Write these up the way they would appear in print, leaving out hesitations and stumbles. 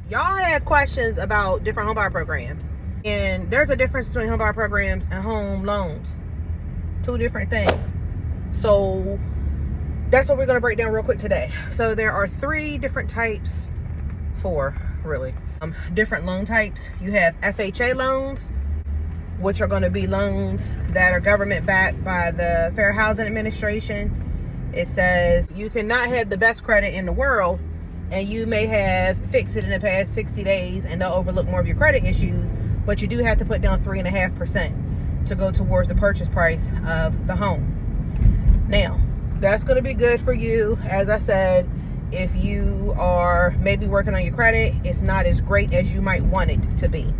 Y'all have questions about different home buyer programs, and there's a difference between home buyer programs and home loans. Two different things. So that's what we're going to break down real quick today. So there are three different types, four really, different loan types. You have FHA loans, which are going to be loans that are government backed by the Fair Housing Administration. It says you cannot have the best credit in the world, and you may have fixed it in the past 60 days and they'll overlook more of your credit issues, but you do have to put down 3.5% to go towards the purchase price of the home. Now, that's going to be good for you. As I said, if you are maybe working on your credit, it's not as great as you might want it to be.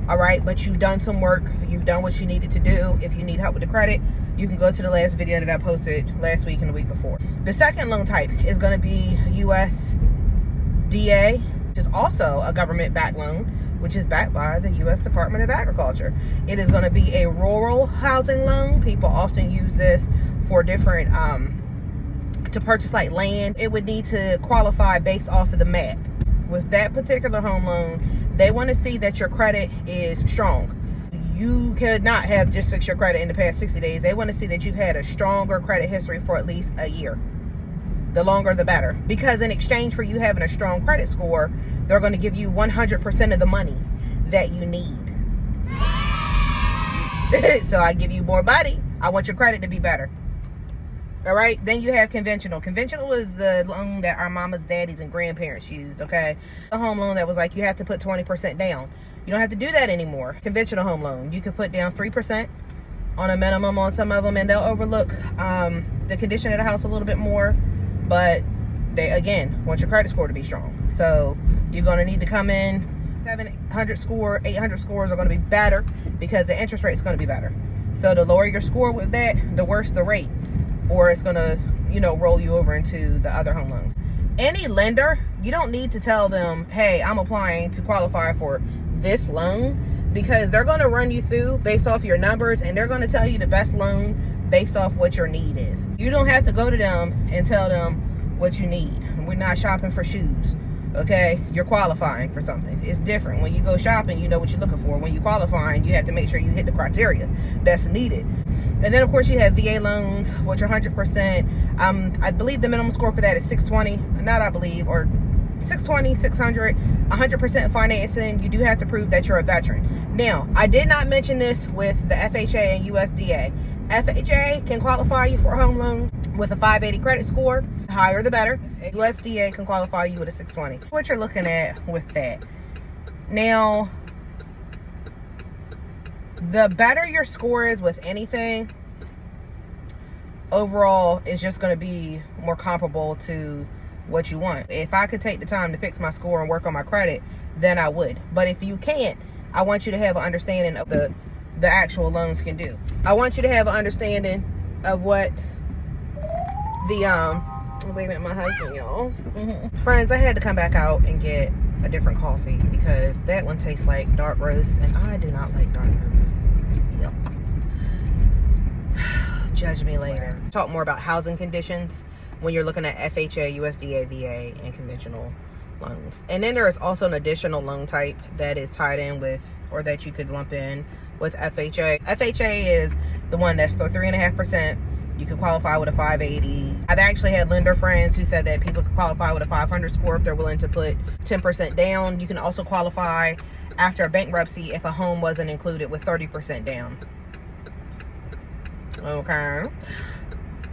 All right, but you've done some work. You've done what you needed to do. If you need help with the credit, you can go to the last video that I posted last week and the week before. The second loan type is going to be USDA, which is also a government-backed loan, which is backed by the U.S. Department of Agriculture. It is going to be a rural housing loan. People often use this for different, to purchase like land. It would need to qualify based off of the map. With that particular home loan, they want to see that your credit is strong. You could not have just fixed your credit in the past 60 days. They want to see that you've had a stronger credit history for at least a year. The longer, the better. Because in exchange for you having a strong credit score, they're going to give you 100% of the money that you need. So I give you more money. I want your credit to be better. All right, then you have conventional. Conventional is the loan that our mamas, daddies, and grandparents used, okay? A home loan that was like you have to put 20% down. You don't have to do that anymore. Conventional home loan, you can put down 3% on a minimum on some of them, and they'll overlook the condition of the house a little bit more. But they, again, want your credit score to be strong. So you're going to need to come in 700 score, 800 scores are going to be better because the interest rate is going to be better. So the lower your score with that, the worse the rate. Or it's going to, roll you over into the other home loans. Any lender, you don't need to tell them, hey, I'm applying to qualify for this loan, because they're going to run you through based off your numbers, and they're going to tell you the best loan based off what your need is. You don't have to go to them and tell them what you need. We're not shopping for shoes, okay? You're qualifying for something. It's different. When you go shopping, you know what you're looking for. When you're qualifying, you have to make sure you hit the criteria that's needed. And then, of course, you have VA loans, which are 100%. I believe the minimum score for that is 620. Not I believe, or 620, 600, 100% financing. You do have to prove that you're a veteran. Now, I did not mention this with the FHA and USDA. FHA can qualify you for a home loan with a 580 credit score. The higher, the better. USDA can qualify you with a 620. What you're looking at with that. Now, the better your score is with anything, overall, it's just going to be more comparable to what you want. If I could take the time to fix my score and work on my credit, then I would. But if you can't, I want you to have an understanding of the actual loans can do. I want you to have an understanding of what the wait a minute, my husband, y'all. Friends, I had to come back out and get a different coffee because that one tastes like dark roast, and I do not like dark roast. Yep. Judge me later. Talk more about housing conditions when you're looking at FHA, USDA, VA, and conventional loans. And then there is also an additional loan type that is tied in with, or that you could lump in with FHA. FHA is the one that's the 3.5%. You can qualify with a 580. I've actually had lender friends who said that people can qualify with a 500 score if they're willing to put 10% down. You can also qualify after a bankruptcy if a home wasn't included with 30% down. Okay.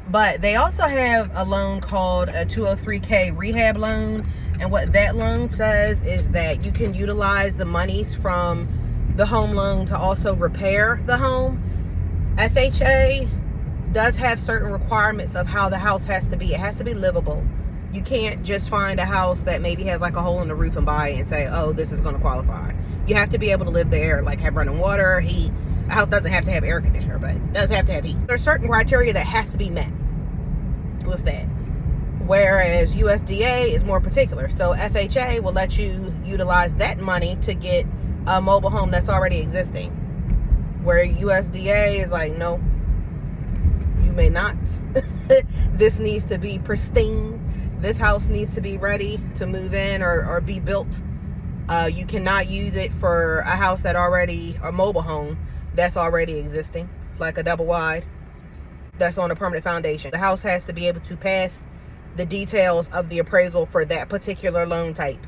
But they also have a loan called a 203K rehab loan. And what that loan says is that you can utilize the monies from the home loan to also repair the home. FHA does have certain requirements of how the house has to be. It has to be livable. You can't just find a house that maybe has like a hole in the roof and buy it and say, oh, this is going to qualify. You have to be able to live there, like have running water, heat. A house doesn't have to have air conditioner, but it does have to have heat. There's certain criteria that has to be met with that. Whereas USDA is more particular. So FHA will let you utilize that money to get a mobile home that's already existing. Where USDA is like, no, you may not. This needs to be pristine. This house needs to be ready to move in or be built You cannot use it for a house a mobile home that's already existing, like a double wide that's on a permanent foundation. The house has to be able to pass the details of the appraisal for that particular loan type.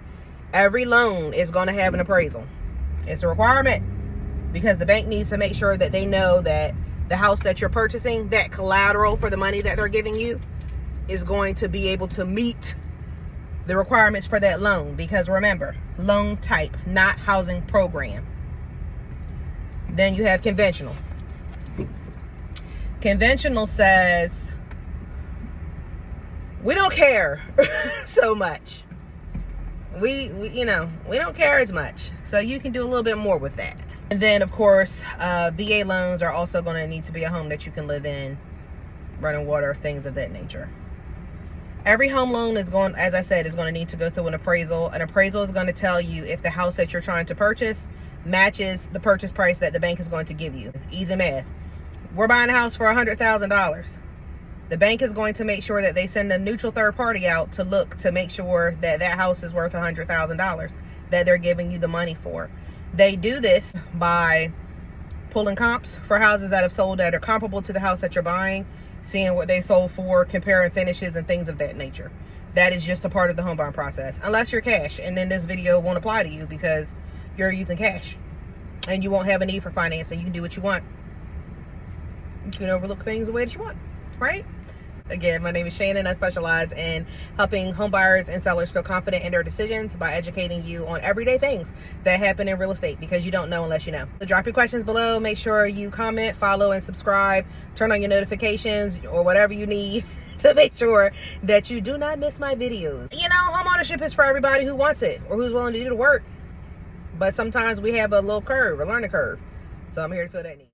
Every loan is going to have an appraisal. It's a requirement, because the bank needs to make sure that they know that the house that you're purchasing, that collateral for the money that they're giving you, is going to be able to meet the requirements for that loan. Because remember, loan type, not housing program. Then you have conventional. Conventional says, we don't care so much. We don't care as much. So you can do a little bit more with that. And then, of course, VA loans are also going to need to be a home that you can live in, running water, things of that nature. Every home loan is going, as I said, is going to need to go through an appraisal. An appraisal is going to tell you if the house that you're trying to purchase matches the purchase price that the bank is going to give you. Easy math. We're buying a house for $100,000. The bank is going to make sure that they send a neutral third party out to look to make sure that that house is worth $100,000 that they're giving you the money for. They do this by pulling comps for houses that have sold that are comparable to the house that you're buying, seeing what they sold for, comparing finishes and things of that nature. That is just a part of the home buying process, unless you're cash, and then this video won't apply to you because you're using cash and you won't have a need for financing. You can do what you want. You can overlook things the way that you want, right? Again, my name is Shannon. I specialize in helping home buyers and sellers feel confident in their decisions by educating you on everyday things that happen in real estate, because you don't know unless you know. So drop your questions below. Make sure you comment, follow, and subscribe. Turn on your notifications or whatever you need to make sure that you do not miss my videos. You know, homeownership is for everybody who wants it or who's willing to do the work. But sometimes we have a little curve, a learning curve. So I'm here to fill that need.